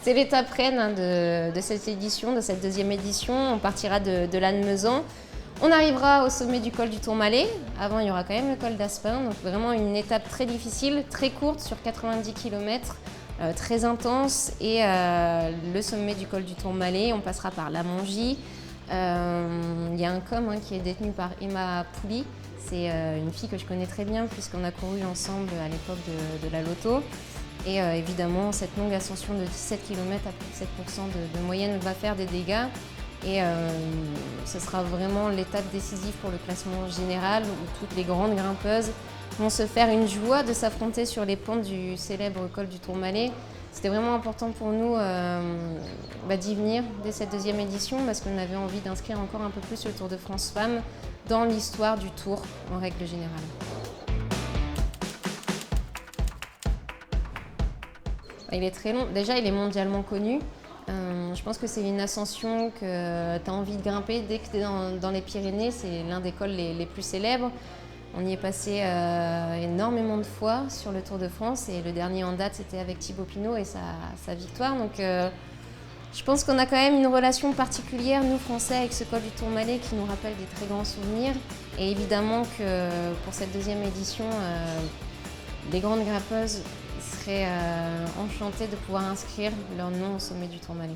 C'est l'étape reine hein, de cette édition, de cette deuxième édition. On partira de Lannemezan. On arrivera au sommet du col du Tourmalet. Avant, il y aura quand même le col d'Aspin. Donc vraiment une étape très difficile, très courte, sur 90 km, très intense. Et le sommet du col du Tourmalet, on passera par la Mongie. Il y a un com hein, qui est détenu par Emma Pouli. C'est une fille que je connais très bien puisqu'on a couru ensemble à l'époque de la Lotto. Et évidemment, cette longue ascension de 17 km à plus de 7% de moyenne va faire des dégâts. Et ce sera vraiment l'étape décisive pour le classement général où toutes les grandes grimpeuses vont se faire une joie de s'affronter sur les pentes du célèbre col du Tourmalet. C'était vraiment important pour nous d'y venir dès cette deuxième édition parce qu'on avait envie d'inscrire encore un peu plus le Tour de France Femmes dans l'histoire du Tour en règle générale. Il est très long. Déjà, il est mondialement connu. Je pense que c'est une ascension que tu as envie de grimper dès que tu es dans les Pyrénées. C'est l'un des cols les plus célèbres. On y est passé énormément de fois sur le Tour de France et le dernier en date, c'était avec Thibaut Pinot et sa victoire. Donc, je pense qu'on a quand même une relation particulière, nous Français, avec ce col du Tourmalet qui nous rappelle des très grands souvenirs. Et évidemment que pour cette deuxième édition, les grandes grimpeuses seraient enchantées de pouvoir inscrire leur nom au sommet du Tourmalet.